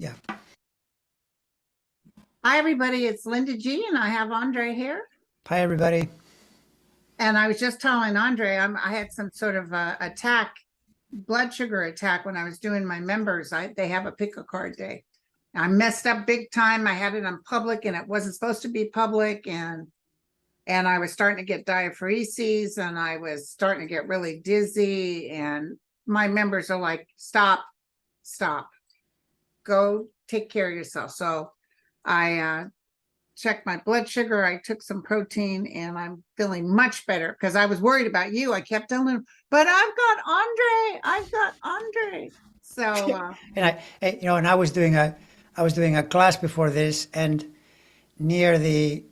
Yeah. Hi, everybody. It's Linda G, and I have Andre here. Hi, everybody. And I was just telling Andre, I had some sort of blood sugar attack when I was doing my members. They have a pick a card day. I messed up big time. I had it on public, and it wasn't supposed to be public, and I was starting to get diaphoresis, and I was starting to get really dizzy. And my members are like, "Stop, go take care of yourself." So I checked my blood sugar. I took some protein, and I'm feeling much better because I was worried about you. I kept telling him, but I've got Andre. So, and I was doing a class before this, and near the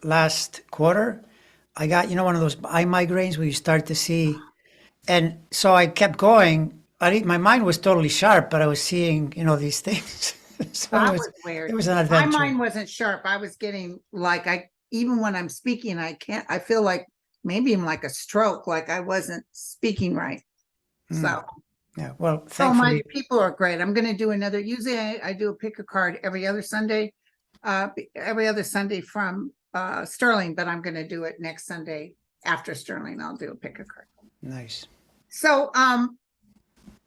last quarter, I got, one of those eye migraines where you start to see, and so I kept going. My mind was totally sharp, but I was seeing, these things. So that was weird. It was an My adventure. mind wasn't sharp. I was getting like, even when I'm speaking, I feel like maybe I'm like a stroke, like I wasn't speaking right. So, Yeah, well, so my thankfully, people are great. I'm going to do another. Usually I do a pick a card every other Sunday from Sterling, but I'm going to do it next Sunday after Sterling. I'll do a pick a card. nice. So,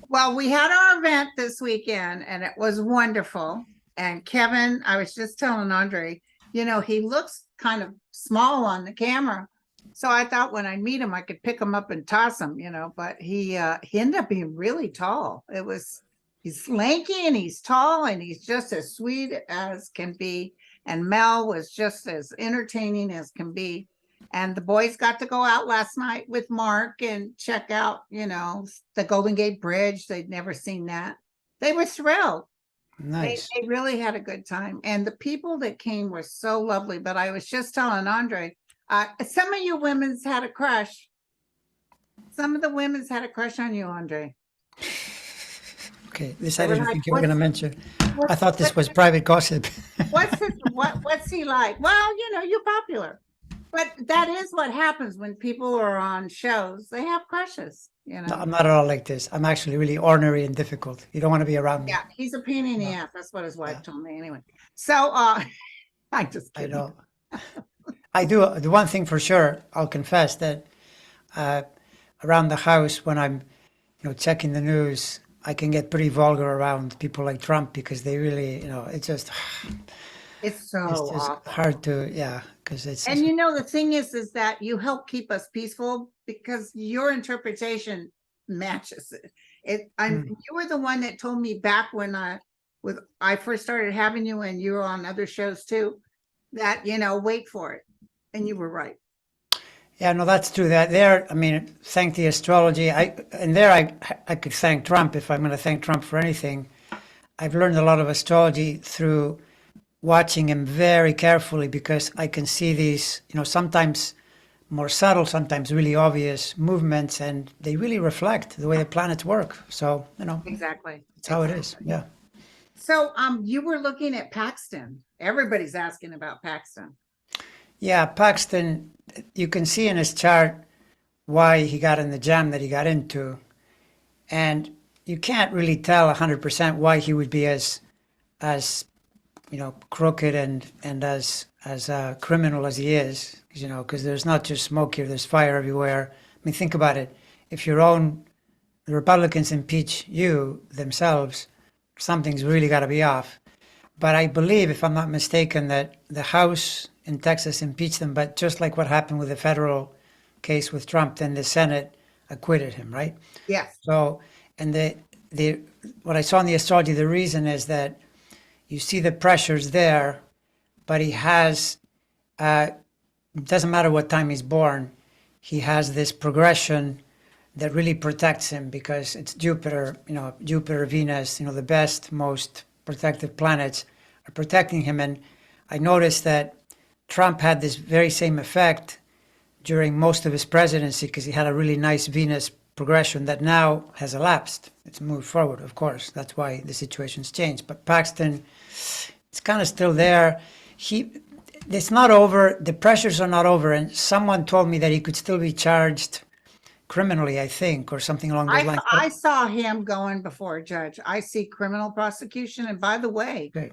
well, we had our event this weekend, and it was wonderful. And Kevin, I was just telling Andre, he looks kind of small on the camera. So I thought when I meet him, I could pick him up and toss him, but he ended up being really tall. He's lanky and he's tall and he's just as sweet as can be. And Mel was just as entertaining as can be. And the boys got to go out last night with Mark and check out, the Golden Gate Bridge. They'd never seen that. They were thrilled. Nice. They really had a good time. And the people that came were so lovely. But I was just telling Andre, some of you women's had a crush. Some of the women's had a crush on you, Andre. Okay, this I didn't think you were going to mention. I thought this was private gossip. What's he like? Well, you're popular. But that is what happens when people are on shows. They have crushes, No, I'm not at all like this. I'm actually really ornery and difficult. You don't want to be around me. Yeah, he's a pain in the ass. That's what his wife told me anyway. So, I just kidding. I know. I do. The one thing for sure, I'll confess that around the house when I'm, checking the news, I can get pretty vulgar around people like Trump because they really, it's just it's so it's just awful. hard to, because it's. And the thing is that you help keep us peaceful because your interpretation matches it. You were the one that told me back when I first started having you, and you were on other shows too, that wait for it, and you were right. Yeah, no, that's true. That there, I mean, thank the astrology. I could thank Trump if I'm going to thank Trump for anything. I've learned a lot of astrology through watching him very carefully because I can see these, sometimes more subtle, sometimes really obvious movements, and they really reflect the way the planets work. So, exactly, that's how it is. Yeah. So, you were looking at Paxton. Everybody's asking about Paxton. Yeah, Paxton, you can see in his chart why he got in the jam that he got into. And you can't really tell 100% why he would be as crooked and as criminal as he is, because there's not just smoke here, there's fire everywhere. I mean, think about it. If the Republicans impeach you themselves, something's really got to be off. But I believe, if I'm not mistaken, that the House in Texas impeached them, but just like what happened with the federal case with Trump, then the Senate acquitted him, right? Yes. So, and what I saw in the astrology, the reason is that you see the pressures there, but he has, doesn't matter what time he's born, he has this progression that really protects him because it's Jupiter, Jupiter, Venus, the best, most protective planets are protecting him. And I noticed that Trump had this very same effect during most of his presidency because he had a really nice Venus progression that now has elapsed. It's moved forward, of course. That's why the situation's changed. But Paxton, it's kind of still there. It's not over. The pressures are not over. And someone told me that he could still be charged criminally, I think, or something along those lines. I saw him going before a judge. I see criminal prosecution. And by the way, Okay.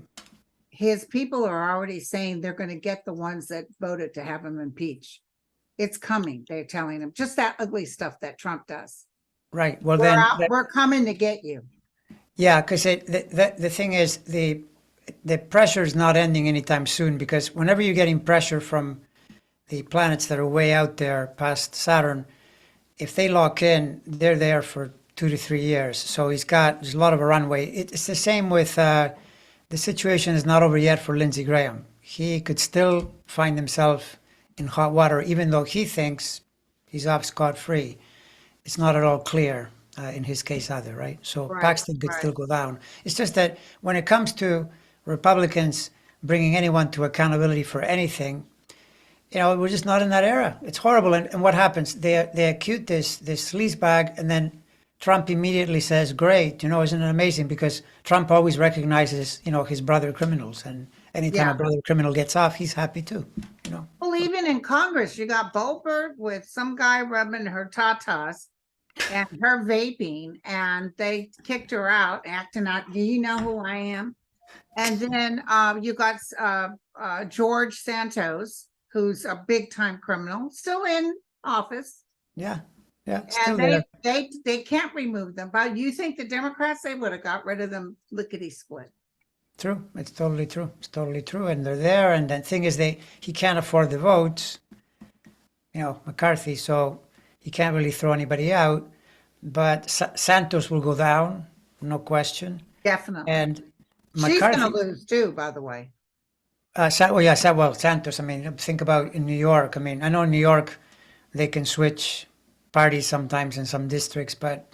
his people are already saying they're going to get the ones that voted to have him impeached. It's coming. They're telling him just that ugly stuff that Trump does. Right. Well, then, We're coming to get you. yeah, because the thing is, the pressure is not ending anytime soon, because whenever you're getting pressure from the planets that are way out there past Saturn, if they lock in, they're there for 2 to 3 years. So there's a lot of a runway. It's the same with the situation is not over yet for Lindsey Graham. He could still find himself in hot water, even though he thinks he's off scot-free. It's not at all clear in his case either, right? So Right, Paxton could right. still go down. It's just that when it comes to Republicans bringing anyone to accountability for anything, we're just not in that era. It's horrible. And what happens? They acute this sleazebag, and then Trump immediately says, "Great, isn't it amazing?" Because Trump always recognizes, his brother criminals, and anytime Yeah. a brother criminal gets off, he's happy too. Well, even in Congress, you got Boebert with some guy rubbing her tatas and her vaping, and they kicked her out, acting out, do you know who I am? And then you got George Santos, who's a big time criminal, still in office. Yeah, still And there. they can't remove them. But you think the Democrats, they would have got rid of them lickety split. True. It's totally true. It's totally true. And they're there. And the thing is, he can't afford the votes, McCarthy. So he can't really throw anybody out. But Santos will go down, no question. Definitely. And She's McCarthy. going to lose too, by the way. Santos. I mean, think about in New York. I mean, I know in New York they can switch parties sometimes in some districts, but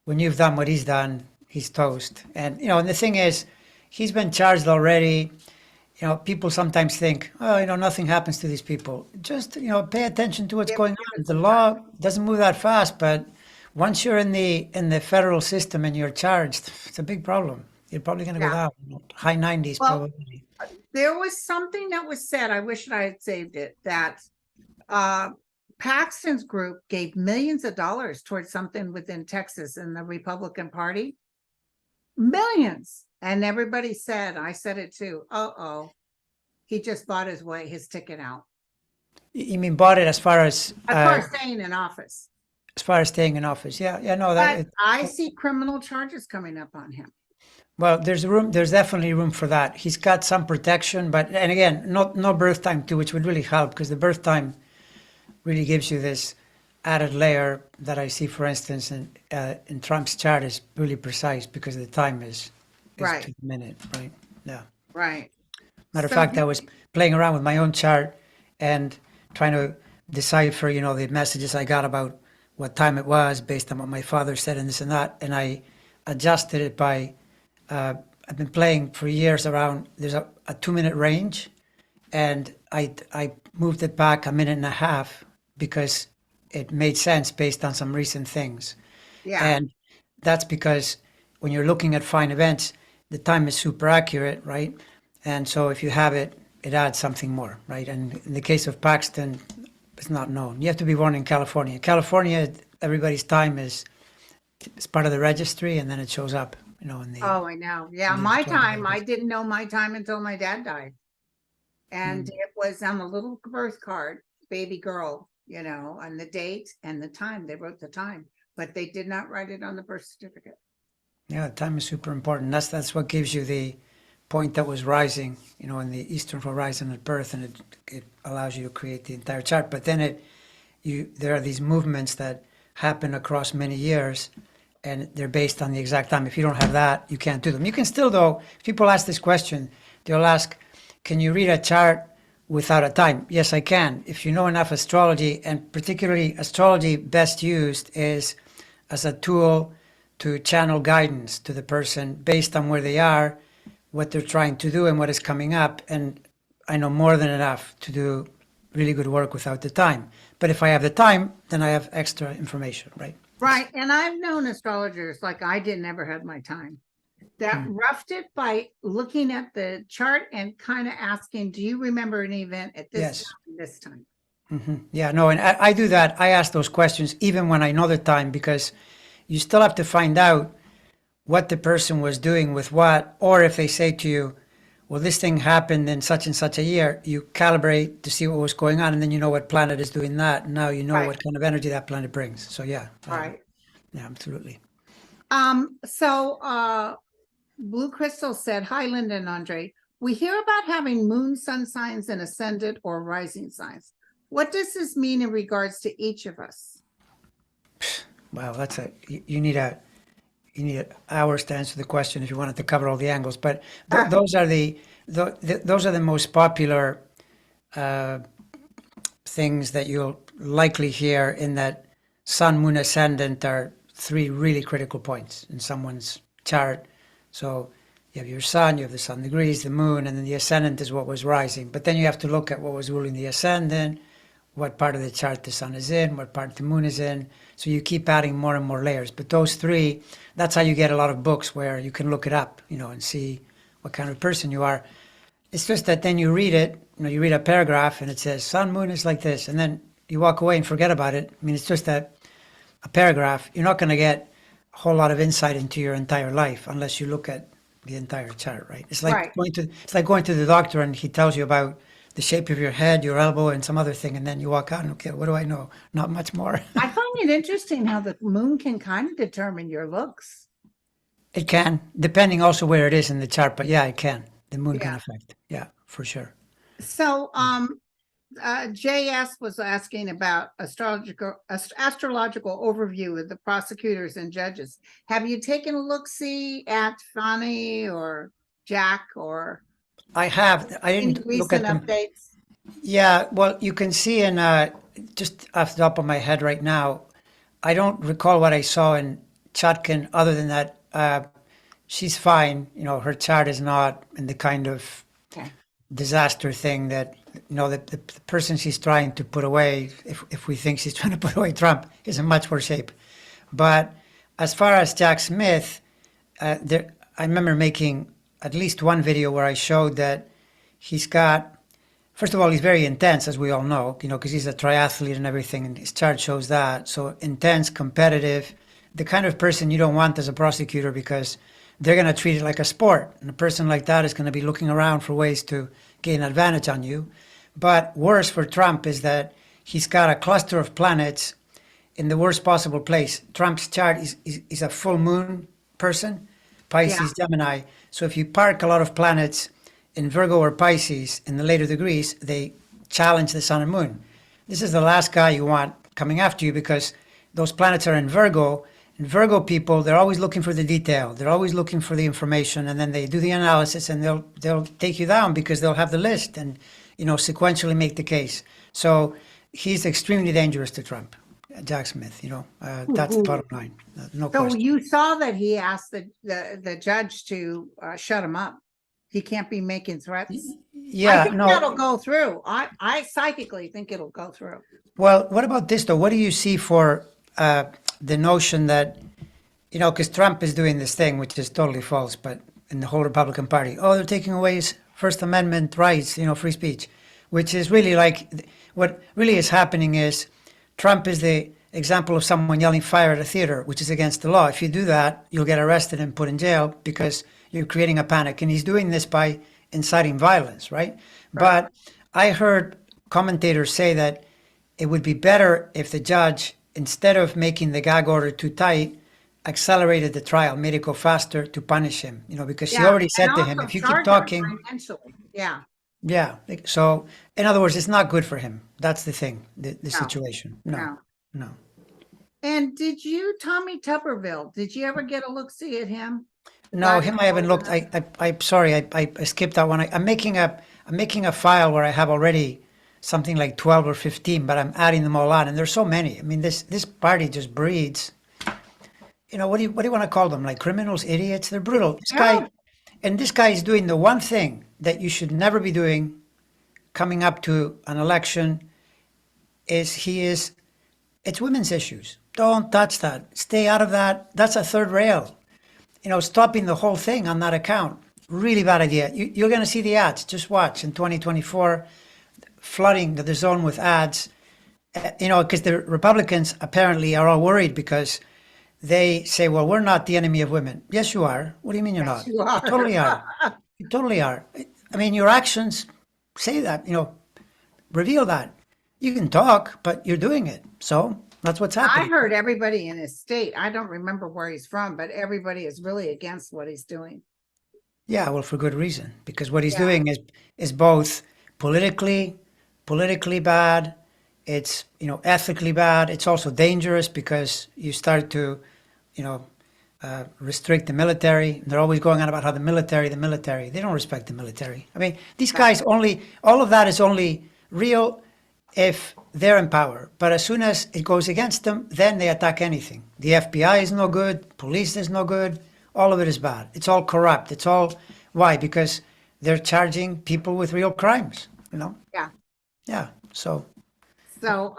when you've done what he's done, he's toast. And and the thing is, he's been charged already. People sometimes think, oh, nothing happens to these people. Just pay attention to what's going on. The law doesn't move that fast, but once you're in the federal system and you're charged, it's a big problem. You're probably going to go down high 90s probably. There was something that was said, I wish I had saved it, that Paxton's group gave millions of dollars towards something within Texas in the Republican Party. Millions. And everybody said, I said it too, he just bought his ticket out. You mean bought it as far as staying in office. as far as staying in office? Yeah, no. But I see criminal charges coming up on him. Well, there's definitely room for that. He's got some protection, and again, no birth time too, which would really help, because the birth time really gives you this added layer that I see, for instance, in Trump's chart is really precise because the time is Right. to the minute, right? Yeah. Right. Matter of So fact, I was playing around with my own chart and trying to decipher, the messages I got about what time it was based on what my father said and this and that, and I adjusted it by. I've been playing for years around. There's a 2-minute range, and I moved it back a minute and a half because it made sense based on some recent things. Yeah. And that's because when you're looking at fine events, the time is super accurate, right? And so if you have it, it adds something more, right? And in the case of Paxton, it's not known. You have to be born in California. California, everybody's time is part of the registry, and then it shows up, in the. Oh, I know. Yeah, the my 20 time, I days. didn't know my time until my dad died. And Mm. it was on a little birth card, baby girl, and the date and the time. They wrote the time, but they did not write it on the birth certificate. Yeah, time is super important. That's what gives you the point that was rising, in the eastern horizon at birth, and it allows you to create the entire chart. But then there are these movements that happen across many years, and they're based on the exact time. If you don't have that, you can't do them. You can still, though, if people ask this question, they'll ask, can you read a chart without a time? Yes, I can. If you know enough astrology, and particularly astrology best used is as a tool to channel guidance to the person based on where they are, what they're trying to do, and what is coming up. And I know more than enough to do really good work without the time. But if I have the time, then I have extra information, right? Right. And I've known astrologers, like I never had my time, that roughed it by looking at the chart and kind of asking, do you remember an event at this Yes. time, this time? Yeah, no, and I do that. I ask those questions even when I know the time because you still have to find out what the person was doing with what, or if they say to you, well, this thing happened in such and such a year, you calibrate to see what was going on, and then you know what planet is doing that. And now you know Right, what kind of energy that planet brings. So, yeah, right. yeah, absolutely. Blue Crystal said, hi, Linda and Andre. We hear about having moon, sun signs, and ascendant or rising signs. What does this mean in regards to each of us? Wow, you need an hours to answer the question if you wanted to cover all the angles. But those are those are the most popular uh, things that you'll likely hear in that sun, moon, ascendant are three really critical points in someone's chart. So you have your sun, you have the sun degrees, the moon, and then the ascendant is what was rising. But then you have to look at what was ruling the ascendant, what part of the chart the sun is in, what part the moon is in. So you keep adding more and more layers. But those three, that's how you get a lot of books where you can look it up, and see what kind of person you are. It's just that then you read it, you read a paragraph and it says sun, moon is like this, and then you walk away and forget about it. I mean, it's just that a paragraph. You're not going to get a whole lot of insight into your entire life unless you look at the entire chart, right? Right. It's like going to the doctor and he tells you about the shape of your head, your elbow, and some other thing, and then you walk out and okay, what do I know? Not much more. I find it interesting how the moon can kind of determine your looks. It can, depending also where it is in the chart, but yeah, it can. The moon can Yeah. affect. Yeah, for sure. So, JS was asking about astrological overview of the prosecutors and judges. Have you taken a look-see at Fanny or Jack or I have. I any didn't look recent at them. updates? Yeah, well, you can see in just off the top of my head right now, I don't recall what I saw in Chutkin other than that she's fine. Her chart is not in the kind of Okay. disaster thing that, the person she's trying to put away, if we think she's trying to put away Trump, is in much worse shape. But as far as Jack Smith, I remember making at least one video where I showed that he's got, first of all, he's very intense, as we all know, because he's a triathlete and everything, and his chart shows that. So intense, competitive, the kind of person you don't want as a prosecutor because they're going to treat it like a sport. And a person like that is going to be looking around for ways to gain advantage on you. But worse for Trump is that he's got a cluster of planets in the worst possible place. Trump's chart is a full moon person, Pisces, Gemini. So if you park a lot of planets in Virgo or Pisces in the later degrees, they challenge the sun and moon. This is the last guy you want coming after you because those planets are in Virgo. And Virgo people, they're always looking for the detail. They're always looking for the information, and then they do the analysis, and they'll take you down because they'll have the list and sequentially make the case. So he's extremely dangerous to Trump, Jack Smith. That's the bottom line. No So question. you saw that he asked the judge to shut him up. He can't be making threats. I Yeah, think no. that'll go through. I psychically think it'll go through. Well, what about this though? What do you see for the notion that, because Trump is doing this thing, which is totally false, but in the whole Republican Party, oh, they're taking away his First Amendment rights, free speech, which is really like what really is happening is Trump is the example of someone yelling fire at a theater, which is against the law. If you do that, you'll get arrested and put in jail because you're creating a panic. And he's doing this by inciting violence, right? But I heard commentators say that it would be better if the judge, instead of making the gag order too tight, accelerated the trial, made it go faster to punish him, because she already said to him, if you keep talking, financially. Yeah. yeah. So in other words, it's not good for him. That's the thing, the situation. No. And Tommy Tuberville, did you ever get a look-see at him? No, him I haven't looked. I'm sorry, I skipped that one. I'm making a file where I have already something like 12 or 15, but I'm adding them all on, and there's so many. I mean, this party just breeds. What do you want to call them? Like criminals, idiots? They're brutal. This guy is doing the one thing that you should never be doing coming up to an election it's women's issues. Don't touch that. Stay out of that. That's a third rail. Stopping the whole thing on that account. Really bad idea. You're going to see the ads. Just watch in 2024, flooding the zone with ads. because the Republicans apparently are all worried because they say, well, we're not the enemy of women. Yes, you are. What do you mean you're Yes, not? you You totally are. are. You totally are. I mean, your actions say that, reveal that. You can talk, but you're doing it. So that's what's I happening. heard everybody in his state, I don't remember where he's from, but everybody is really against what he's doing. Yeah, well, for good reason, because what he's Yeah, doing is both politically politically bad. It's ethically bad. It's also dangerous because you start to, you know, restrict the military. They're always going on about how the military, the military. They don't respect the military. I mean, these guys exactly. only. All of that is only real if they're in power. But as soon as it goes against them, then they attack anything. The FBI is no good. Police is no good. All of it is bad. It's all corrupt. It's all why? Because they're charging people with real crimes. Yeah. Yeah. So So,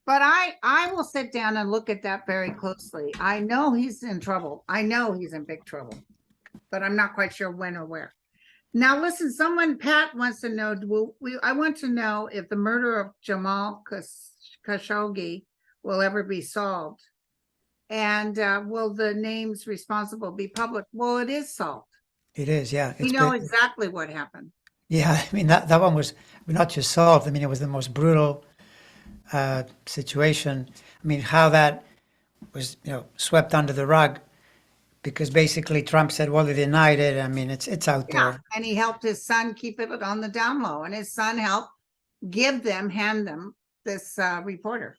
but I will sit down and look at that very closely. I know he's in trouble. I know he's in big trouble, but I'm not quite sure when or where. Now, listen, Pat wants to know, I want to know if the murder of Jamal Khashoggi will ever be solved. And will the names responsible be public? Well, it is solved. it is. Yeah. We It's know been. exactly what happened. Yeah. I mean that one was not just solved. I mean it was the most brutal situation. I mean how that was swept under the rug because basically Trump said, well, they denied it. I mean it's out Yeah, there. and he helped his son keep it on the down low, and his son helped hand them this reporter.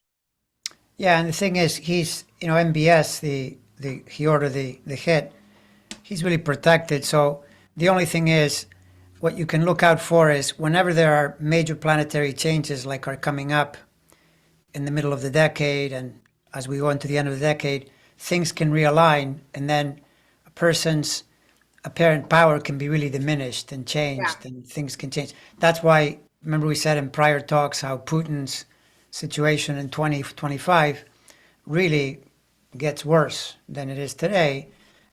Yeah, and the thing is, he's MBS, the he ordered the hit. He's really protected. So the only thing is, what you can look out for is whenever there are major planetary changes like are coming up in the middle of the decade, and as we go into the end of the decade, things can realign, and then a person's apparent power can be really diminished and Yeah, changed, and things can change. That's why, remember, we said in prior talks how Putin's situation in 2025 really gets worse than it is today.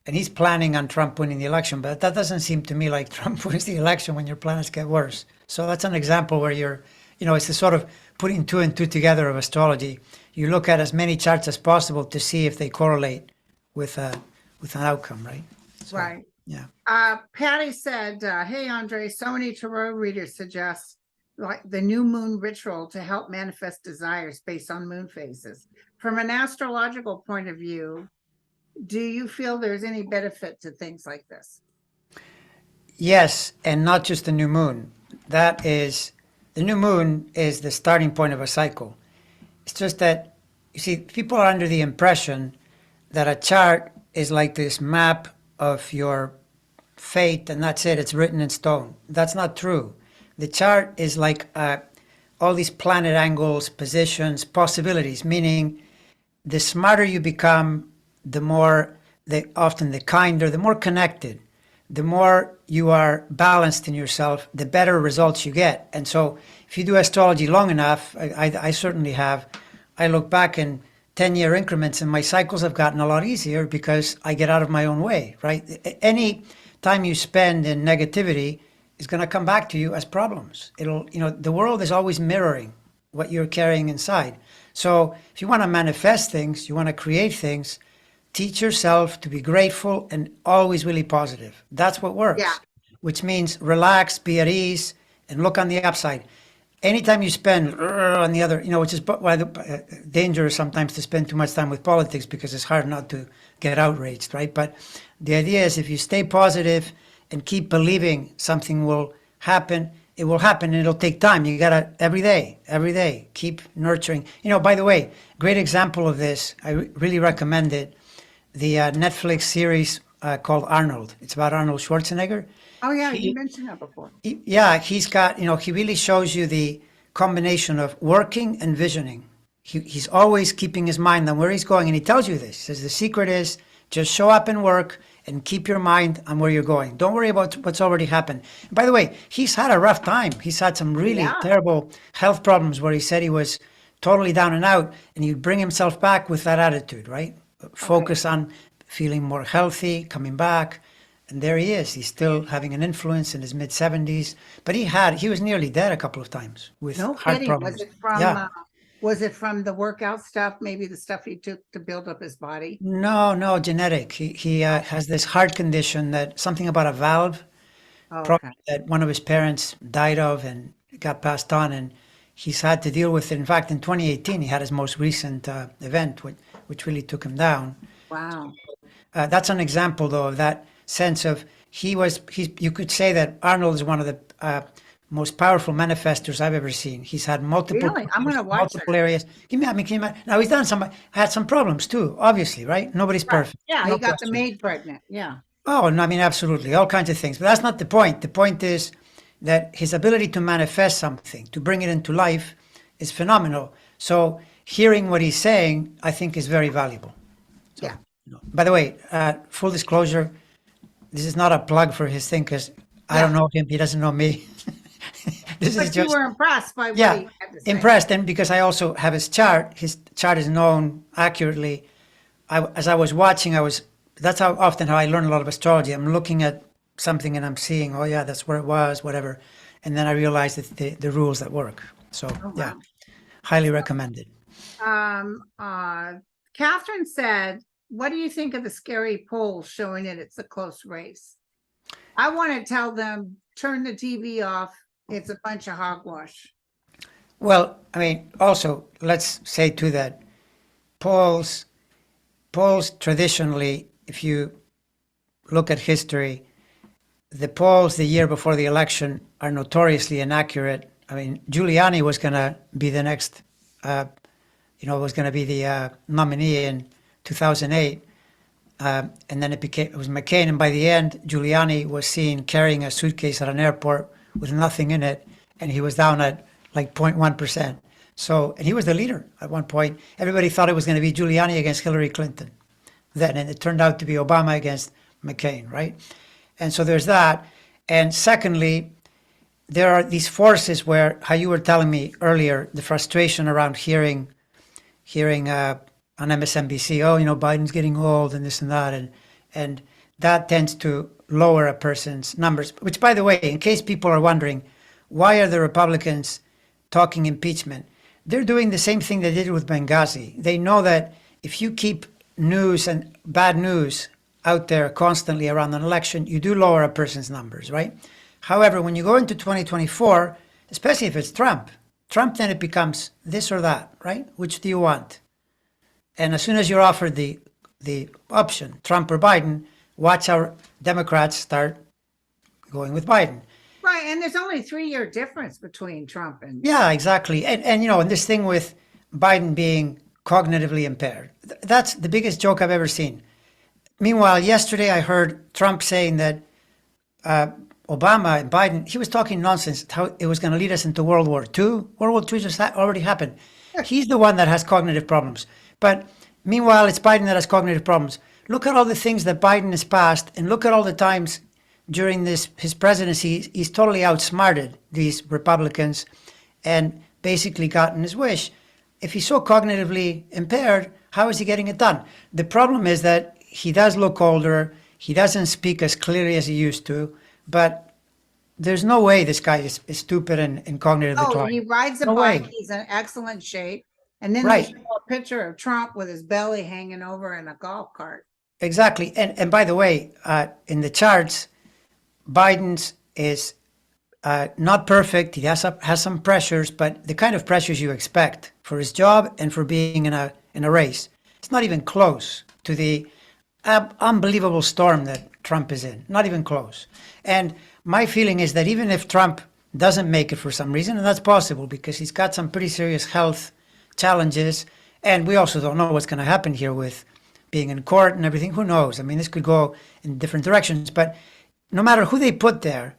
And he's planning on Trump winning the election, but that doesn't seem to me like Trump wins the election when your plans get worse. So that's an example where it's the sort of putting two and two together of astrology. You look at as many charts as possible to see if they correlate with with an outcome, right? So, right. yeah. Patty said, hey, Andre, so many tarot readers suggest like the new moon ritual to help manifest desires based on moon phases. From an astrological point of view, do you feel there's any benefit to things like this? Yes, and not just the new moon. That is, the new moon is the starting point of a cycle. It's just that, you see, people are under the impression that a chart is like this map of your fate and that's it, it's written in stone. That's not true. The chart is like all these planet angles, positions, possibilities, meaning the smarter you become, the more, often the kinder, the more connected, the more you are balanced in yourself, the better results you get. And so, if you do astrology long enough, I certainly have, I look back in 10-year increments and my cycles have gotten a lot easier because I get out of my own way, right? Any time you spend in negativity is going to come back to you as problems. The world is always mirroring what you're carrying inside. So if you want to manifest things, you want to create things, teach yourself to be grateful and always really positive. That's what Yeah, works, which means relax, be at ease, and look on the upside. Anytime you spend on the other, which is why the danger is sometimes to spend too much time with politics because it's hard not to get outraged, right? But the idea is if you stay positive and keep believing something will happen, it will happen and it'll take time. You gotta every day, keep nurturing. By the way, great example of this, I really recommend it. The Netflix series called Arnold. It's about Arnold Schwarzenegger. oh yeah, you He, mentioned that before. yeah, he's got, he really shows you the combination of working and visioning. He's always keeping his mind on where he's going, and he tells you this. He says the secret is just show up and work and keep your mind on where you're going. Don't worry about what's already happened. And by the way, he's had a rough time. He's had some really Yeah, terrible health problems where he said he was totally down and out, and he'd bring himself back with that attitude, right? okay. Focus on feeling more healthy, coming back. And there he is. He's still having an influence in his mid 70s. But he was nearly dead a couple of times with No heart kidding. Was problems. it from Yeah. Was it from the workout stuff? Maybe the stuff he took to build up his body? No, genetic. He has this heart condition that something about a valve Oh, problem okay. that one of his parents died of and got passed on, and he's had to deal with it. In fact, in 2018, he had his most recent event, which really took him down. Wow. That's an example, though, of that sense of you could say that Arnold is one of the most powerful manifestors I've ever seen. He's had multiple Really? I'm careers, gonna watch that. multiple areas. Can you imagine? Now he's had some problems too, obviously, right? Nobody's Right. perfect. Yeah, No he got the question. maid pregnant. Yeah. Oh, no, I mean, absolutely, all kinds of things. But that's not the point. The point is that his ability to manifest something, to bring it into life, is phenomenal. So hearing what he's saying, I think, is very valuable. So, Yeah. by the way, full disclosure, this is not a plug for his thing because I don't Yeah. know him. He doesn't know me. This is But you just, were impressed by what yeah, he had to say. impressed. And because I also have his chart is known accurately. As I was watching, that's how I learn a lot of astrology. I'm looking at something and I'm seeing, oh yeah, that's where it was, whatever. And then I realize that the rules that work. So Oh, yeah, wow. highly recommended. Um, uh, Catherine said, what do you think of the scary polls showing it it's a close race? I want to tell them, turn the TV off. It's a bunch of hogwash. Well, I mean, also let's say too that polls traditionally, if you look at history, the polls the year before the election are notoriously inaccurate. I mean, Giuliani was going to be the next, was going to be the nominee in 2008. And then it was McCain. And by the end, Giuliani was seen carrying a suitcase at an airport with nothing in it. And he was down at like 0.1%. So, and he was the leader at one point. Everybody thought it was going to be Giuliani against Hillary Clinton then. And it turned out to be Obama against McCain, right? And so there's that. And secondly, there are these forces where, how you were telling me earlier, the frustration around hearing on MSNBC, oh, Biden's getting old and this and that, and that tends to lower a person's numbers. Which, by the way, in case people are wondering, why are the Republicans talking impeachment? They're doing the same thing they did with Benghazi. They know that if you keep news and bad news out there constantly around an election, you do lower a person's numbers, right? However, when you go into 2024, especially if it's Trump, then it becomes this or that, right? Which do you want? And as soon as you're offered the option, Trump or Biden, watch how Democrats start going with Biden. Right. And there's only a 3-year difference between Trump and. Yeah, exactly. And and this thing with Biden being cognitively impaired, that's the biggest joke I've ever seen. Meanwhile, yesterday I heard Trump saying that Obama and Biden, he was talking nonsense, how it was going to lead us into World War II. World War II just already happened. He's the one that has cognitive problems. But meanwhile, it's Biden that has cognitive problems. Look at all the things that Biden has passed, and look at all the times during his presidency, he's totally outsmarted these Republicans and basically gotten his wish. If he's so cognitively impaired, how is he getting it done? The problem is that he does look older. He doesn't speak as clearly as he used to, but there's no way this guy is stupid and cognitively Oh, declined. he rides a No bike. way. He's in excellent shape. And then they Right. show a picture of Trump with his belly hanging over in a golf cart. Exactly. And by the way, in the charts, Biden's is not perfect. He has some pressures, but the kind of pressures you expect for his job and for being in a race. It's not even close to the unbelievable storm that Trump is in. Not even close. And my feeling is that even if Trump doesn't make it for some reason, and that's possible because he's got some pretty serious health challenges, and we also don't know what's going to happen here with being in court and everything. Who knows? I mean, this could go in different directions. But no matter who they put there,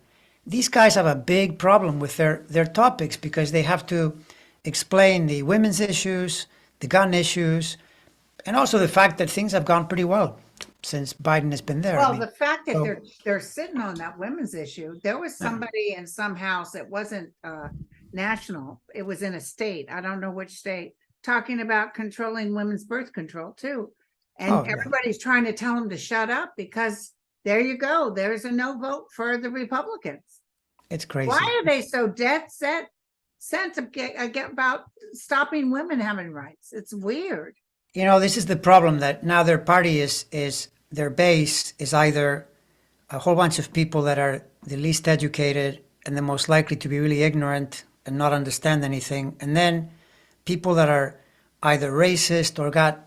these guys have a big problem with their topics because they have to explain the women's issues, the gun issues, and also the fact that things have gone pretty well since Biden has been there. Well, I mean, the fact that so- they're sitting on that women's issue, there was somebody in some house, it wasn't national, it was in a state, I don't know which state, talking about controlling women's birth control too. And Oh, yeah. everybody's trying to tell them to shut up because there you go, there's a no vote for the Republicans. It's crazy. Why are they so dead set sense about stopping women having rights. It's weird. You know, this is the problem that now their party is their base is either a whole bunch of people that are the least educated and the most likely to be really ignorant and not understand anything, and then people that are either racist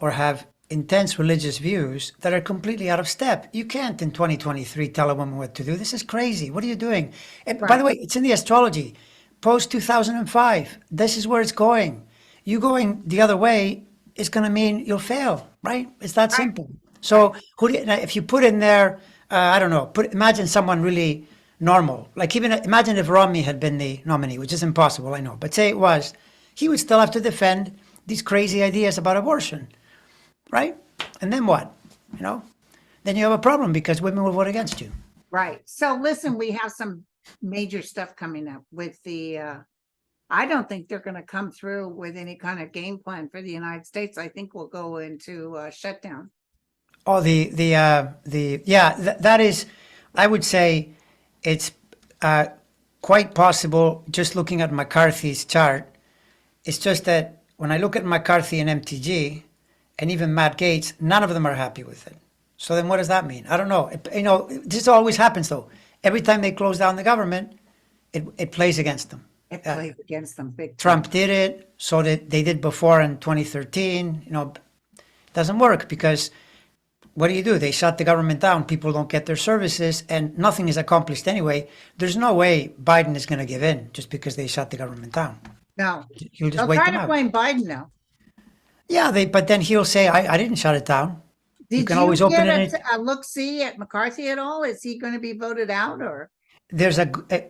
or have intense religious views that are completely out of step. You can't in 2023 tell a woman what to do. This is crazy. What are you doing? And by the way, it's in the astrology. Post 2005. This is where it's going. You going the other way is going to mean you'll fail, right? It's that simple. So if you put in there, I don't know, imagine someone really normal. Like even imagine if Romney had been the nominee, which is impossible, I know. But say it was, he would still have to defend these crazy ideas about abortion, right? And then what? You know, then you have a problem because women will vote against you. Right. So listen, we have some major stuff coming up with I don't think they're going to come through with any kind of game plan for the United States. I think we'll go into shutdown. Oh, that is, I would say it's quite possible just looking at McCarthy's chart. It's just that when I look at McCarthy and MTG and even Matt Gaetz, none of them are happy with it. So then what does that mean? I don't know. This always happens though. Every time they close down the government, it plays against them. It plays against them big time. Trump did it, so that they did before in 2013. It doesn't work because what do? They shut the government down. People don't get their services and nothing is accomplished anyway. There's no way Biden is going to give in just because they shut the government down. No. He'll just They'll wait try them to out. blame Biden now. Yeah, but then he'll say, I didn't shut it down. Did You can always open it. get a look-see at McCarthy at all? Is he going to be voted out or? There's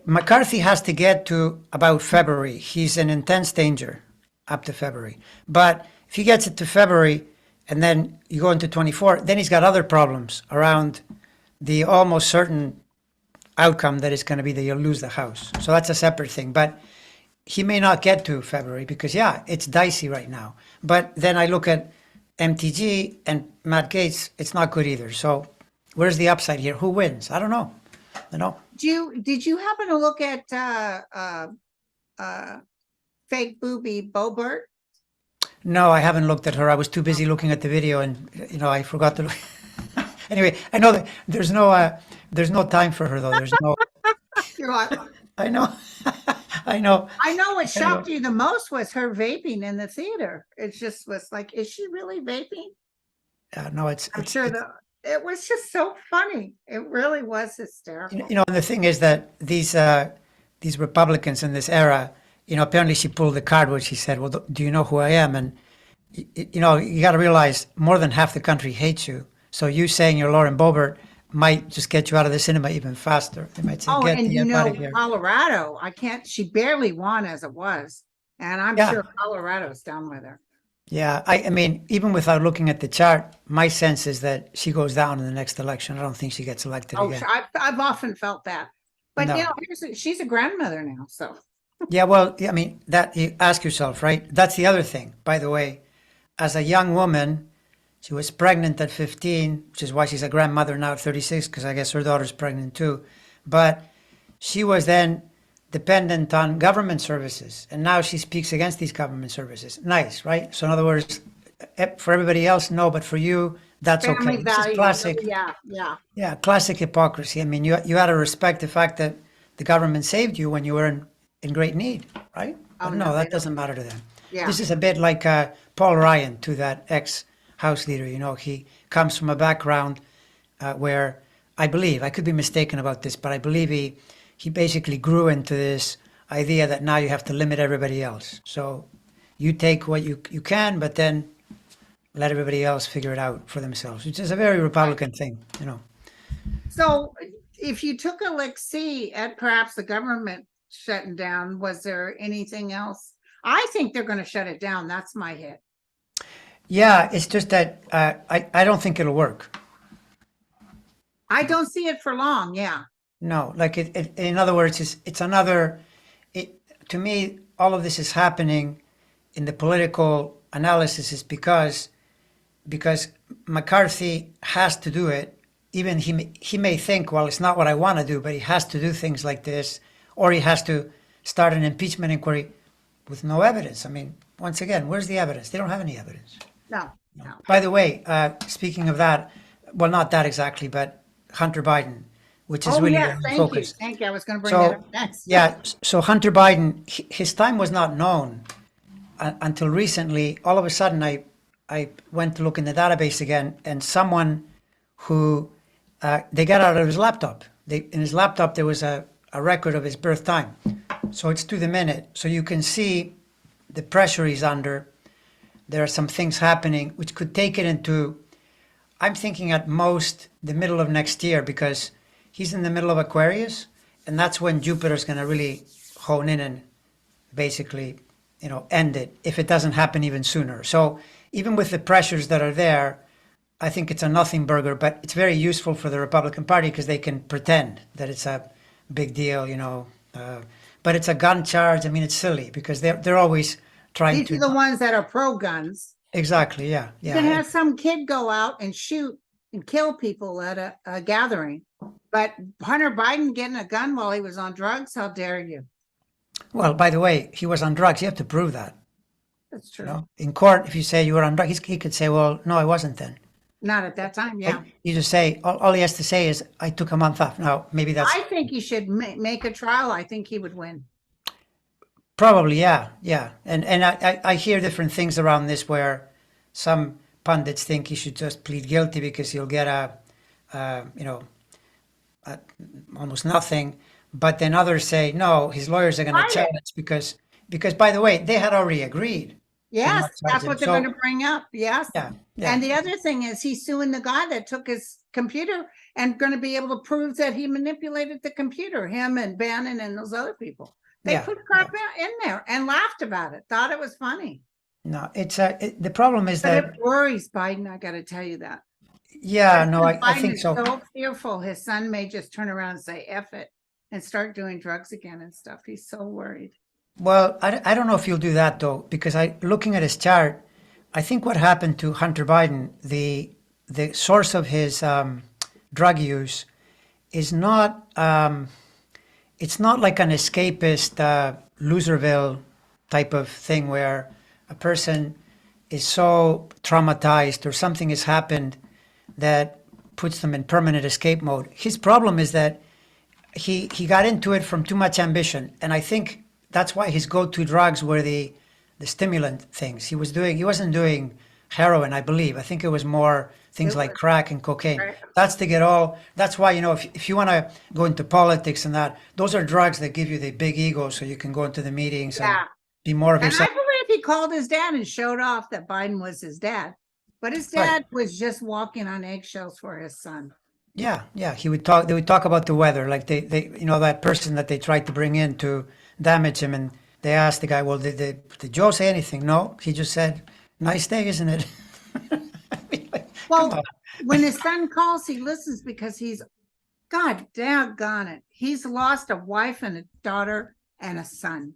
McCarthy has to get to about February. He's in intense danger up to February. But if he gets it to February and then you go into 24, then he's got other problems around the almost certain outcome that is going to be that you'll lose the House. So that's a separate thing. But he may not get to February because, it's dicey right now. But then I look at MTG and Matt Gaetz, it's not good either. So where's the upside here? Who wins? I don't know. Did you happen to look at fake booby Boebert? No, I haven't looked at her. I was too busy looking at the video and, I forgot to look. Anyway, I know that there's no time for her though. There's no, You're like, I know. I know. I know what shocked you the most was her vaping in the theater. It just was like, is she really vaping? No, I'm sure it was just so funny. It really was hysterical. and the thing is that these Republicans in this era, apparently she pulled the card where she said, well, do you know who I am? And, you got to realize more than half the country hates you. So you saying you're Lauren Boebert might just get you out of the cinema even faster. They might say, get and the out of here. Colorado, she barely won as it was. And I'm sure Colorado's down with her. Yeah, I mean, even without looking at the chart, my sense is that she goes down in the next election. I don't think she gets elected again. I've often felt that. But, No. she's a grandmother now, so. Yeah, well, I mean, that you ask yourself, right? That's the other thing, by the way. As a young woman, she was pregnant at 15, which is why she's a grandmother now at 36, because I guess her daughter's pregnant too. But she was then dependent on government services, and now she speaks against these government services. Nice, right? So in other words, for everybody else, no, but for you, that's Family okay. This is values. classic. Yeah. Classic hypocrisy. I mean, you had to respect the fact that the government saved you when you were in great need, right? But no, that doesn't matter to them. Yeah. This is a bit like Paul Ryan, to that ex-House leader. He comes from a background where I believe, I could be mistaken about this, but I believe he basically grew into this idea that now you have to limit everybody else. So you take what you can, but then let everybody else figure it out for themselves, which is a very Republican thing. So if you took a look-see at perhaps the government shutting down, was there anything else? I think they're going to shut it down. That's my hit. Yeah, it's just that I don't think it'll work. I don't see it for long. Yeah. No, like in other words, it's another. To me, all of this is happening in the political analysis is because McCarthy has to do it. Even he may think, well, it's not what I want to do, but he has to do things like this, or he has to start an impeachment inquiry. with no evidence. I mean, once again, where's the evidence? They don't have any evidence. No, no. By the way, speaking of that, well, not that exactly, but Hunter Biden, which is Oh, really yes, the main thank you. focus. Thank you. I was going to bring that So, up next. yeah, so Hunter Biden, his time was not known until recently. All of a sudden, I went to look in the database again, and someone who they got out of his laptop. In his laptop, there was a record of his birth time. So it's to the minute. So you can see the pressure he's under. There are some things happening which could take it into, I'm thinking at most the middle of next year, because he's in the middle of Aquarius, and that's when Jupiter's going to really hone in and basically, end it if it doesn't happen even sooner. So even with the pressures that are there, I think it's a nothing burger, but it's very useful for the Republican Party because they can pretend that it's a big deal. But it's a gun charge. I mean, it's silly because they're always trying These to. are the ones that are pro guns. Exactly. Yeah. You Yeah. can have some kid go out and shoot and kill people at a gathering. But Hunter Biden getting a gun while he was on drugs, how dare you? Well, by the way, he was on drugs. You have to prove that. That's true. In court, if you say you were on drugs, he could say, "Well, no, I wasn't then." Not at that time, yeah. You just say all he has to say is, "I took a month off." Now, maybe that's I think he should make a trial. I think he would win. probably yeah. And I hear different things around this where some pundits think he should just plead guilty because he'll get almost nothing. But then others say, no, his lawyers are going to Right. challenge because by the way, they had already agreed. Yes, not that's charge what him. they're So- going to bring up. Yes. Yeah. And the other thing is he's suing the guy that took his computer and going to be able to prove that he manipulated the computer, him and Bannon and those other people. They Yeah, put crap in there and laughed about it, thought it was funny. No, the problem is But that, it worries Biden, I got to tell you that. yeah, no, I Biden think is so. so fearful his son may just turn around and say F it and start doing drugs again and stuff. He's so worried. Well, I don't know if you'll do that though, because looking at his chart, I think what happened to Hunter Biden, the source of his drug use is not, it's not like an escapist Loserville type of thing where a person is so traumatized or something has happened that puts them in permanent escape mode. His problem is that he got into it from too much ambition, and I think that's why his go-to drugs were the stimulant things. He wasn't doing heroin, I believe. I think it was more things like crack and cocaine. Right. That's why, if you want to go into politics and that, those are drugs that give you the big ego so you can go into the meetings Yeah. and be more of And I yourself. believe he called his dad and showed off that Biden was his dad. But his dad was just walking on eggshells for his son. Yeah. They would talk about the weather, like they that person that they tried to bring in to damage him, and they asked the guy, well, did Joe say anything? No, he just said, nice day, isn't it? I mean, come Well, on. when his son calls, he listens because he's, God daggone it. He's lost a wife and a daughter and a son.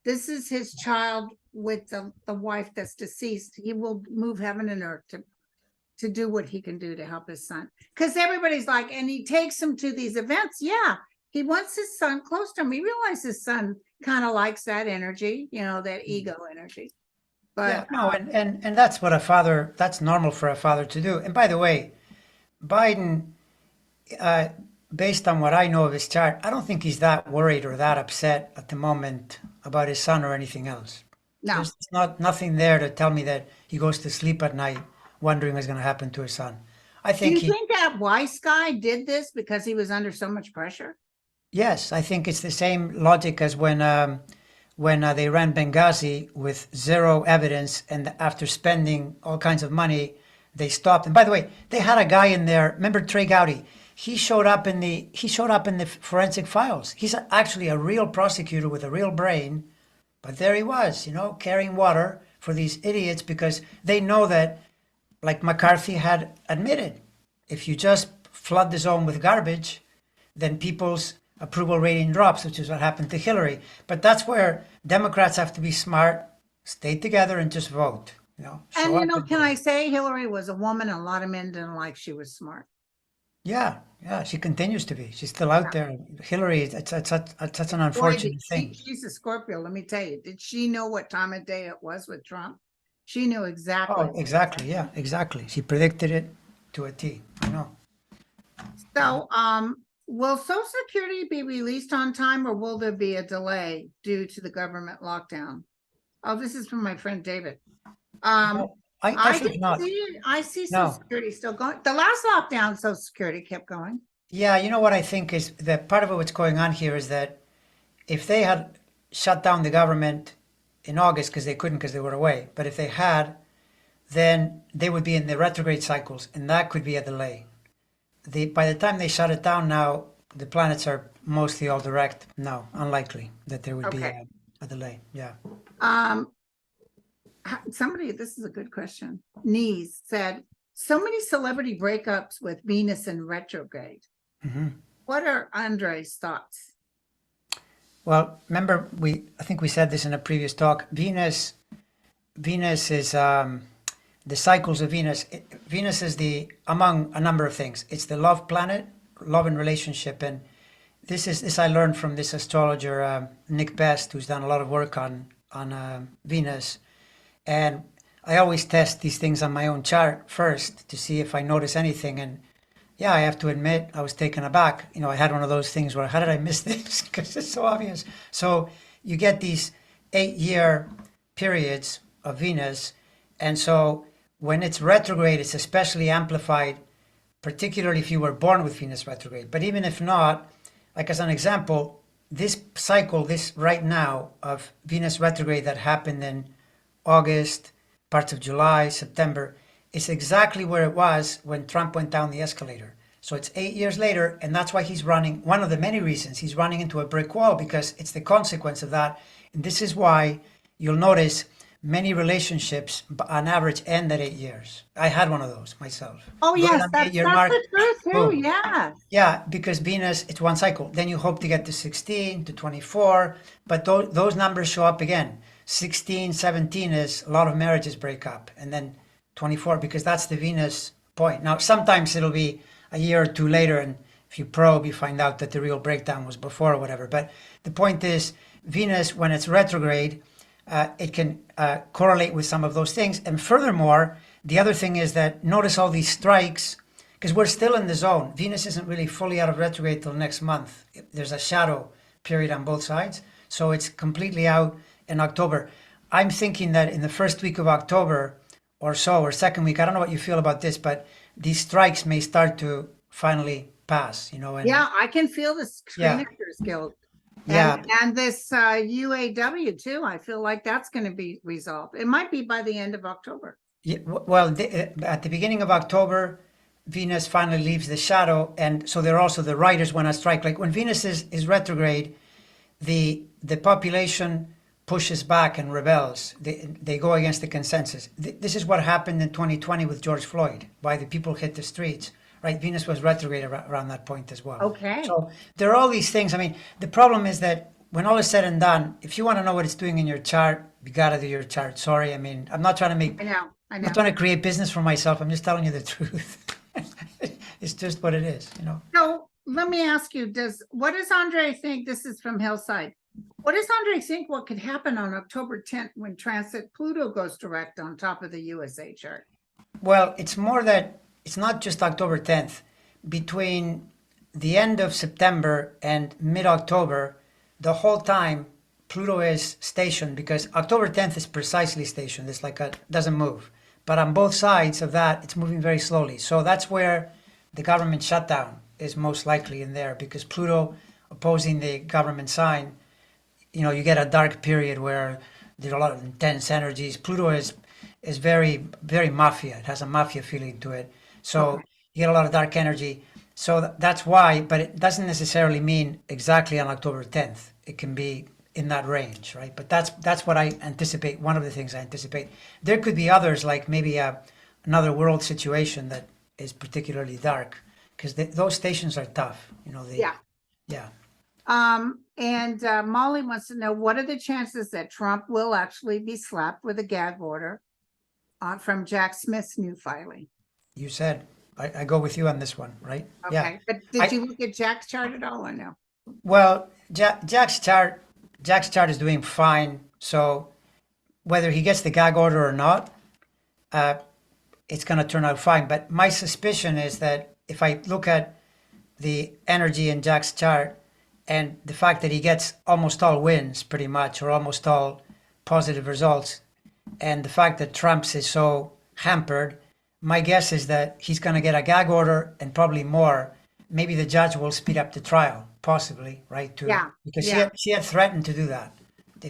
This is his child with the wife that's deceased. He will move heaven and earth to do what he can do to help his son. Because everybody's like, and he takes him to these events. Yeah, he wants his son close to him. He realizes his son kind of likes that energy, that ego energy. Yeah, But no, and that's that's normal for a father to do. And by the way, Biden, based on what I know of his chart, I don't think he's that worried or that upset at the moment about his son or anything else. no, There's nothing there to tell me that he goes to sleep at night wondering what's going to happen to his son. I do think you think that Weiss guy did this because he was under so much pressure? yes, I think it's the same logic as when they ran Benghazi with zero evidence, and after spending all kinds of money, they stopped. And by the way, they had a guy in there. Remember Trey Gowdy? He showed up in the forensic files. He's actually a real prosecutor with a real brain, but there he was, carrying water for these idiots because they know that, like McCarthy had admitted, if you just flood the zone with garbage, then people's approval rating drops, which is what happened to Hillary. But that's where Democrats have to be smart, stay together, and just vote. And can I say Hillary was a woman, and a lot of men didn't like she was smart. Yeah, yeah, she continues to be. She's still out there. Hillary, it's such an Boy, did unfortunate thing. she's a Scorpio, let me tell you. Did she know what time of day it was with Trump? She knew exactly. Oh, exactly. Yeah, exactly. She predicted it to a T. I know. So, will Social Security be released on time or will there be a delay due to the government lockdown? Oh, this is from my friend David. No, I I think didn't not. see it. I see Social No. Security still going. The last lockdown, Social Security kept going. Yeah, you know what I think is that part of what's going on here is that if they had shut down the government in August because they couldn't because they were away, but if they had, then they would be in the retrograde cycles, and that could be a delay. By the time they shut it down now, the planets are mostly all direct. No, unlikely that there would be Okay. a delay. Yeah. Um, somebody, this is a good question. Nees said, so many celebrity breakups with Venus in retrograde. Hmm. What are Andre's thoughts? Well, remember I think we said this in a previous talk. Venus is the cycles of Venus. Venus is among a number of things. It's the love planet, love and relationship, and this I learned from this astrologer Nick Best, who's done a lot of work on Venus, and I always test these things on my own chart first to see if I notice anything. And yeah, I have to admit, I was taken aback. I had one of those things where, how did I miss this? Because it's so obvious. So you get these 8-year periods of Venus. And so when it's retrograde, it's especially amplified, particularly if you were born with Venus retrograde. But even if not, like as an example, this cycle, this right now of Venus retrograde that happened in August, parts of July, September, is exactly where it was when Trump went down the escalator. So it's 8 years later, and that's why he's running. One of the many reasons he's running into a brick wall, because it's the consequence of that. And this is why you'll notice many relationships, on average, end at 8 years. I had one of those myself. Oh, Right yes, on the that's 8-year mark, the truth too. boom. Yes. Yeah, because Venus, it's one cycle. Then you hope to get to 16, to 24, but those numbers show up again. 16, 17 is a lot of marriages break up, and then 24, because that's the Venus point. Now, sometimes it'll be a year or two later, and if you probe, you find out that the real breakdown was before or whatever. But the point is, Venus, when it's retrograde, it can correlate with some of those things. And furthermore, the other thing is that notice all these strikes, because we're still in the zone. Venus isn't really fully out of retrograde till next month. There's a shadow period on both sides. So it's completely out in October. I'm thinking that in the first week of October or so, or second week, I don't know what you feel about this, but these strikes may start to finally pass, and Yeah, I can feel the yeah, Screenactors Guild. yeah. And this UAW too, I feel like that's going to be resolved. It might be by the end of October. Yeah, well, at the beginning of October, Venus finally leaves the shadow, and so they're also the writers when I strike. Like when Venus is retrograde, the population pushes back and rebels. They go against the consensus. This is what happened in 2020 with George Floyd. Why the people hit the streets, right? Venus was retrograde around that point as well. Okay. So there are all these things. I mean, the problem is that when all is said and done, if you want to know what it's doing in your chart, you got to do your chart. Sorry, I mean, I'm not trying to make. I know. I'm not trying to create business for myself. I'm just telling you the truth. It's just what it is. So let me ask you, what does Andre think? This is from Hillside. What does Andre think what could happen on October 10th when transit Pluto goes direct on top of the USA chart? Well, it's more that it's not just October 10th. Between the end of September and mid-October, the whole time Pluto is stationed, because October 10th is precisely stationed. It's like doesn't move. But on both sides of that, it's moving very slowly. So that's where the government shutdown is most likely in there, because Pluto opposing the government sign, you get a dark period where there's a lot of intense energies. Pluto is very, very mafia. It has a mafia feeling to it. So you get a lot of dark energy. So that's why, but it doesn't necessarily mean exactly on October 10th. It can be in that range, right? But that's what I anticipate. One of the things I anticipate. There could be others, like maybe another world situation that is particularly dark, because those stations are tough. Yeah. Yeah. And Molly wants to know, what are the chances that Trump will actually be slapped with a gag order from Jack Smith's new filing? You said I go with you on this one, right? Yeah. Okay, but did I, you look at Jack's chart at all or no? well, Jack's chart is doing fine. So whether he gets the gag order or not, uh, it's going to turn out fine. But my suspicion is that if I look at the energy in Jack's chart and the fact that he gets almost all wins pretty much, or almost all positive results, and the fact that Trump's is so hampered, my guess is that he's going to get a gag order and probably more. Maybe the judge will speed up the trial, possibly, right? Yeah, Because yeah. she had threatened to do that.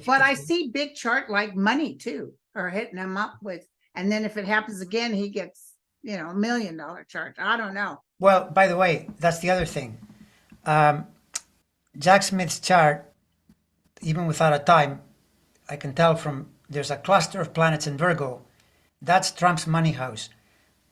But I see big chart like money too, or hitting him up with, and then if it happens again, he gets, $1 million charge. I don't know. Well, by the way, that's the other thing. Um, Jack Smith's chart, even without a time, I can tell from there's a cluster of planets in Virgo. That's Trump's money house.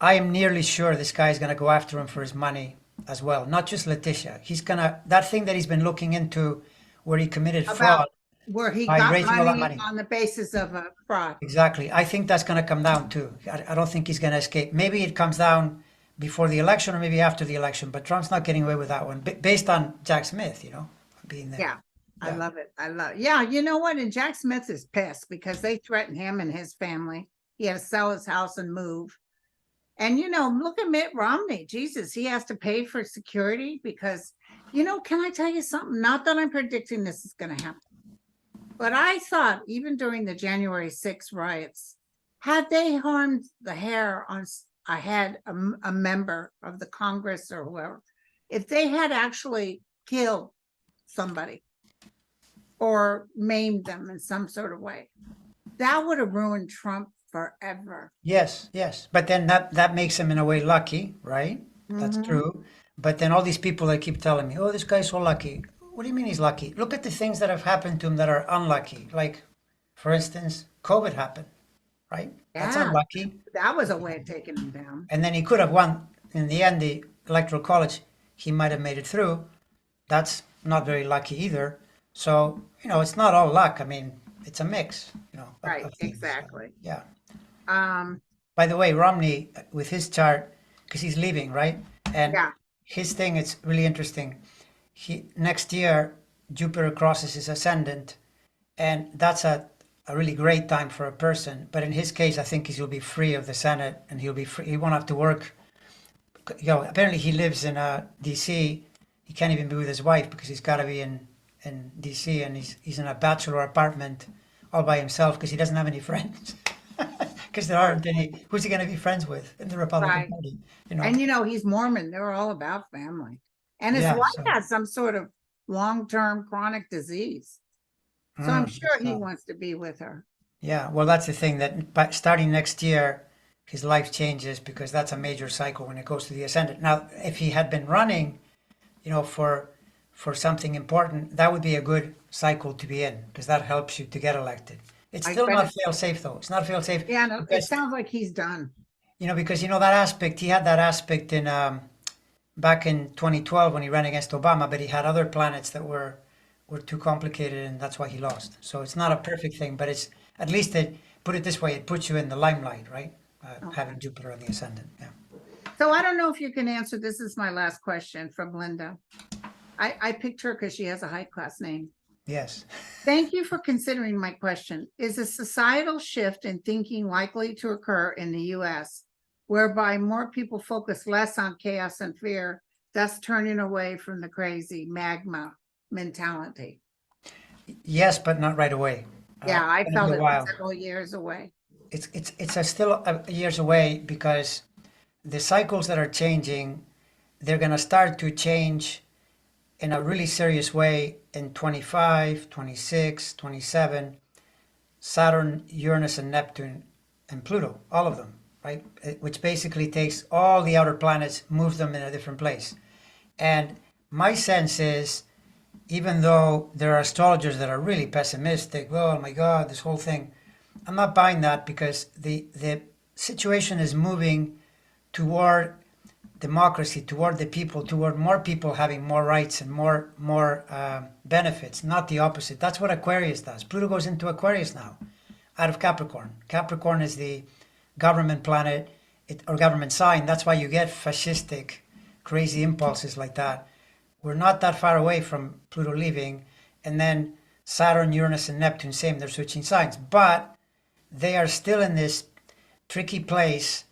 I am nearly sure this guy is going to go after him for his money as well. Not just Letitia. He's going to, that thing that he's been looking into where he committed About fraud where he by got raising all that money money. on the basis of a fraud. Exactly. I think that's going to come down too. I don't think he's going to escape. Maybe it comes down before the election or maybe after the election, but Trump's not getting away with that one based on Jack Smith, being there. Yeah, I Yeah. love it. Yeah, you know what? And Jack Smith is pissed because they threatened him and his family. He had to sell his house and move. And look at Mitt Romney. Jesus, he has to pay for security because, can I tell you something? Not that I'm predicting this is going to happen, but I thought even during the January 6th riots, had they harmed the hair on, I had a member of the Congress or whoever, if they had actually killed somebody or maimed them in some sort of way, that would have ruined Trump forever. Yes, yes. But then that makes him in a way lucky, right? That's Mhm. true. But then all these people that keep telling me, oh, this guy's so lucky. What do you mean he's lucky? Look at the things that have happened to him that are unlucky. Like, for instance, COVID happened, right? That's Yeah, unlucky. that was a way of taking him down. And then he could have won in the end the electoral college. He might have made it through. That's not very lucky either. So, it's not all luck. I mean, it's a mix, Right, of things. So, exactly. yeah. Um, By the way, Romney, with his chart, because he's leaving, right? And yeah, his thing, it's really interesting. Next year, Jupiter crosses his ascendant, and that's a really great time for a person. But in his case, I think he'll be free of the Senate, and he'll be free. He won't have to work. Apparently he lives in D.C. He can't even be with his wife because he's got to be in D.C. and he's in a bachelor apartment all by himself because he doesn't have any friends. Because there aren't any. Who's he going to be friends with in the Republican right. Party? And he's Mormon. They're all about family. And his Yeah. wife So, has some sort of long-term chronic disease. So I'm sure he so, wants to be with her. yeah. Well, that's the thing that starting next year, his life changes because that's a major cycle when it goes to the ascendant. Now, if he had been running, for something important, that would be a good cycle to be in because that helps you to get elected. It's I still bet not fail safe though. It's not fail safe Yeah, no, it because sounds like he's done. because that aspect he had that aspect in back in 2012 when he ran against Obama, but he had other planets that were too complicated and that's why he lost. So it's not a perfect thing, but it's at least put it this way, it puts you in the limelight, right? Having Jupiter on the ascendant. Yeah. So I don't know if you can answer. This is my last question from Linda. I picked her because she has a high class name. Yes. Thank you for considering my question. Is a societal shift in thinking likely to occur in the US, whereby more people focus less on chaos and fear, thus turning away from the crazy magma mentality? Yes, but not right away. Yeah, I It'll felt be a it while. several years away. It's still years away because the cycles that are changing, they're going to start to change in a really serious way in 25, 26, 27, Saturn, Uranus, and Neptune, and Pluto, all of them, right? Which basically takes all the outer planets, moves them in a different place. And my sense is, even though there are astrologers that are really pessimistic, oh my God, this whole thing, I'm not buying that because the situation is moving toward democracy, toward the people, toward more people having more rights and more benefits, not the opposite. That's what Aquarius does. Pluto goes into Aquarius now, out of Capricorn. Capricorn is the government planet. or government sign. That's why you get fascistic, crazy impulses like that. We're not that far away from Pluto leaving, and then Saturn, Uranus, and Neptune, same, they're switching signs. But they are still in this tricky place,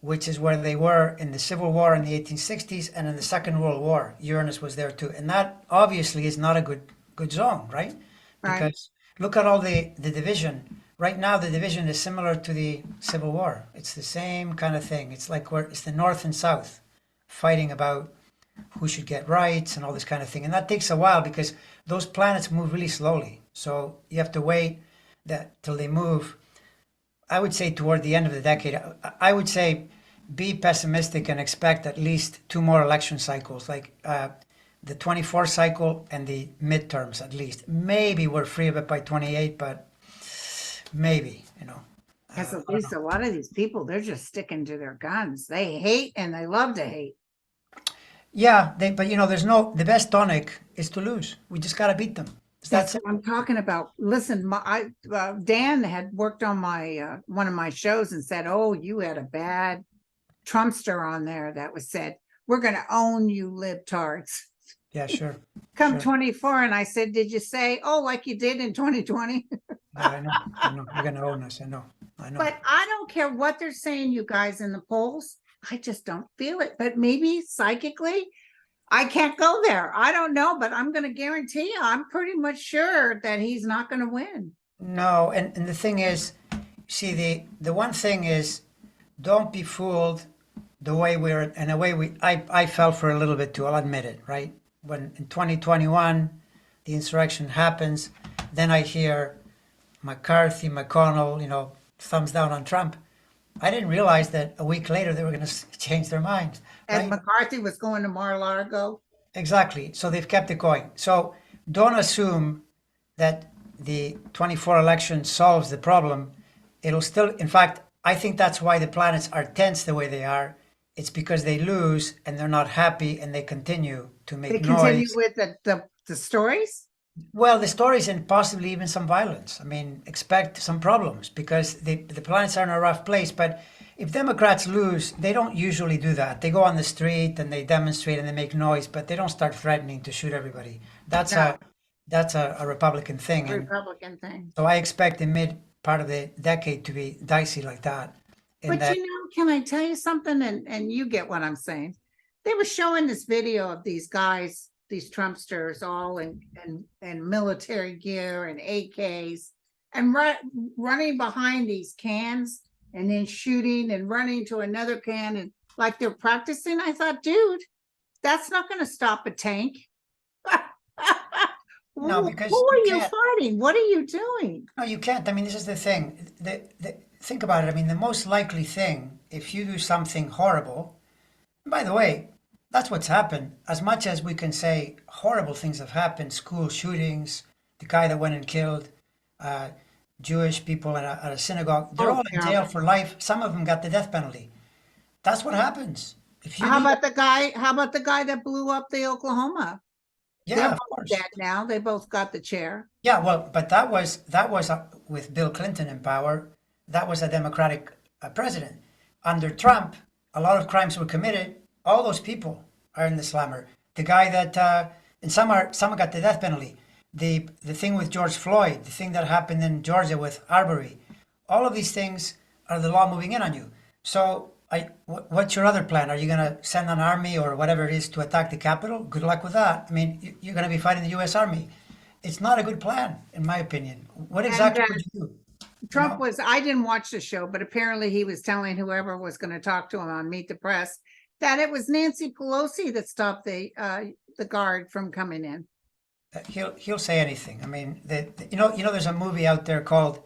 which is where they were in the Civil War in the 1860s and in the Second World War. Uranus was there too. And that obviously is not a good zone, right? Right. Because look at all the division. Right now, the division is similar to the Civil War. It's the same kind of thing. It's like it's the North and South fighting about who should get rights and all this kind of thing. And that takes a while because those planets move really slowly. So you have to wait till they move. I would say toward the end of the decade. I would say be pessimistic and expect at least two more election cycles, like the 24 cycle and the midterms at least. Maybe we're free of it by 28, but maybe, you know. Because at least a lot of these people, they're just sticking to their guns. They hate and they love to hate. Yeah, but you know, the best tonic is to lose. We just got to beat them. That's what I'm talking about. Listen, Dan had worked on my one of my shows and said, "Oh, you had a bad Trumpster on there that was said, we're going to own you libtards." Yeah, sure. Come Sure. 24, and I said, "Did you say, oh, like you did in 2020?" Yeah, I know. You're gonna own us. I know. But I don't care what they're saying, you guys in the polls. I just don't feel it. But maybe psychically, I can't go there. I don't know, but I'm going to guarantee you, I'm pretty much sure that he's not going to win. No, and the thing is, see, the one thing is, don't be fooled the way I fell for a little bit too, I'll admit it, right? When in 2021, the insurrection happens, then I hear McCarthy, McConnell, you know, thumbs down on Trump. I didn't realize that a week later they were going to change their minds. And Right? McCarthy was going to Mar-a-Lago. Exactly. So they've kept it going. So don't assume that the 24 election solves the problem. It'll still, in fact, I think that's why the planets are tense the way they are. It's because they lose and they're not happy and they continue to make They continue noise. with the stories. Well, the stories and possibly even some violence. I mean, expect some problems because the planets are in a rough place. But if Democrats lose, they don't usually do that. They go on the street and they demonstrate and they make noise, but they don't start threatening to shoot everybody. That's No. a Republican thing. And Republican thing. so I expect the mid part of the decade to be dicey like that. But you know, can I tell you something? And you get what I'm saying. They were showing this video of these guys, these Trumpsters, all in military gear and AKs, and running behind these cans and then shooting and running to another can and like they're practicing. I thought, dude, that's not going to stop a tank. No, because who are you you can't. fighting? What are you doing? No, you can't. I mean, this is the thing. Think about it. I mean, the most likely thing, if you do something horrible, and by the way, that's what's happened. As much as we can say horrible things have happened, school shootings, the guy that went and killed uh, Jewish people at a synagogue, they're Oh, all in jail terrible. for life. Some of them got the death penalty. That's what happens. If you How need, about the guy? How about the guy that blew up the Oklahoma? They're yeah, of both course. dead now. They both got the chair. Yeah, well, but that was with Bill Clinton in power. That was a Democratic president. Under Trump, a lot of crimes were committed. All those people are in the slammer. The guy that and some got the death penalty. The thing with George Floyd, the thing that happened in Georgia with Arbery, all of these things are the law moving in on you. So what's your other plan? Are you going to send an army or whatever it is to attack the Capitol? Good luck with that. I mean, you're going to be fighting the U.S. Army. It's not a good plan, in my opinion. What exactly would you do? Trump No. was, I didn't watch the show, but apparently he was telling whoever was going to talk to him on Meet the Press that it was Nancy Pelosi that stopped the guard from coming in. He'll say anything. I mean, you know, there's a movie out there called.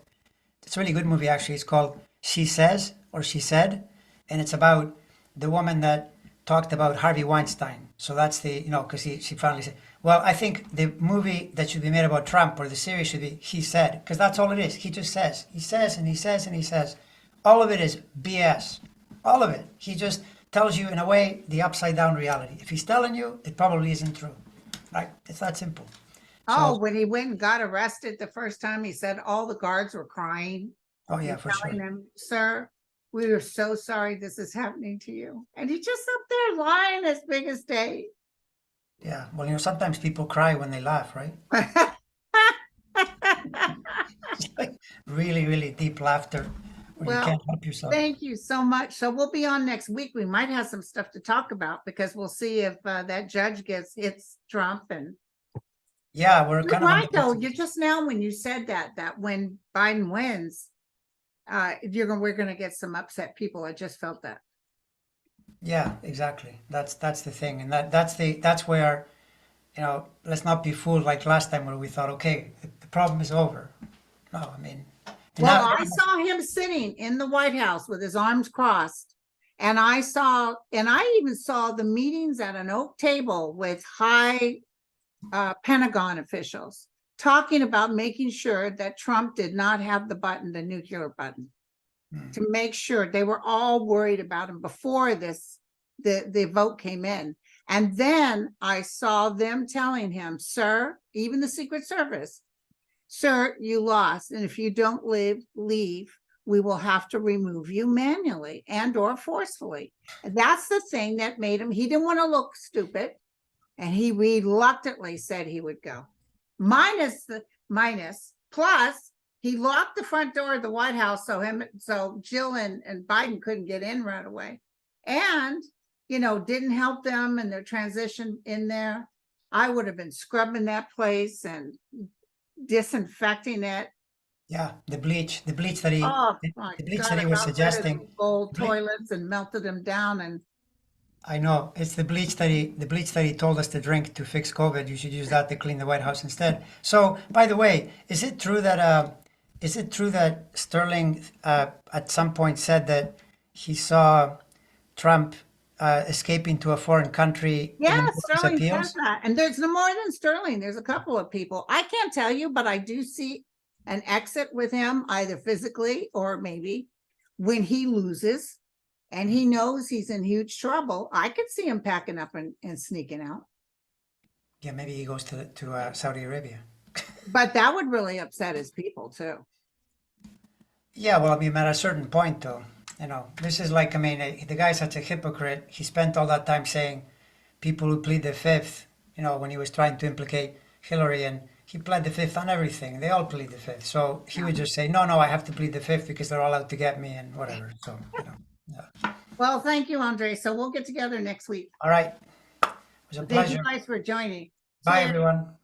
It's a really good movie actually. It's called She Says or She Said, and it's about the woman that talked about Harvey Weinstein. So that's because she finally said. Well, I think the movie that should be made about Trump or the series should be He Said, because that's all it is. He just says. He says and he says and he says. All of it is BS. All of it. He just tells you in a way the upside down reality. If he's telling you, it probably isn't true. Right? It's that simple. Oh, So, when he went and got arrested the first time, he said all the guards were crying. oh yeah, for Telling sure. him, sir, we are so sorry this is happening to you. And he's just up there lying as big as day. Yeah. Well, sometimes people cry when they laugh, right? It's like really, really deep laughter where you Well, can't help yourself. thank you so much. So we'll be on next week. We might have some stuff to talk about because we'll see if that judge hits Trump. And Yeah, we're you're kind of on right, the though. You just now when you said that when Biden wins, we're gonna get some upset people. I just felt that. Yeah, exactly. That's the thing, and that's where, let's not be fooled like last time where we thought, okay, the problem is over. No, I mean, and Well, now, I saw him sitting in the White House with his arms crossed. And I even saw the meetings at an oak table with high Pentagon officials talking about making sure that Trump did not have the nuclear button, to make sure. They were all worried about him before the vote came in. And then I saw them telling him, sir, even the Secret Service, sir, you lost. And if you don't leave, we will have to remove you manually and or forcefully. And that's the thing that made him, he didn't want to look stupid. And he reluctantly said he would go. Plus he locked the front door of the White House so Jill and Biden couldn't get in right away. And, didn't help them in their transition in there. I would have been scrubbing that place and disinfecting it. yeah, the bleach that he, Oh the, my the bleach God, that he I was got rid of suggesting. those old ble- toilets and melted them down. And I know it's the bleach that he told us to drink to fix COVID. You should use that to clean the White House instead. So, by the way, is it true that Sterling at some point said that he saw Trump escaping to a foreign country in the yeah, middle of his Sterling says appeals? that. And there's no more than Sterling. There's a couple of people. I can't tell you, but I do see an exit with him, either physically or maybe when he loses and he knows he's in huge trouble. I could see him packing up and sneaking out. Yeah, maybe he goes to Saudi Arabia. But that would really upset his people too. Yeah, well, I mean, at a certain point, though, this is like, I mean, the guy's such a hypocrite. He spent all that time saying people who plead the fifth, when he was trying to implicate Hillary, and he pled the fifth on everything. They all plead the fifth. So he would just say, no, I have to plead the fifth because they're all out to get me and whatever. So, yeah. Well, thank you, Andre. So we'll get together next week. All right. It was a Thank you pleasure. guys for joining. Bye, See ya. everyone.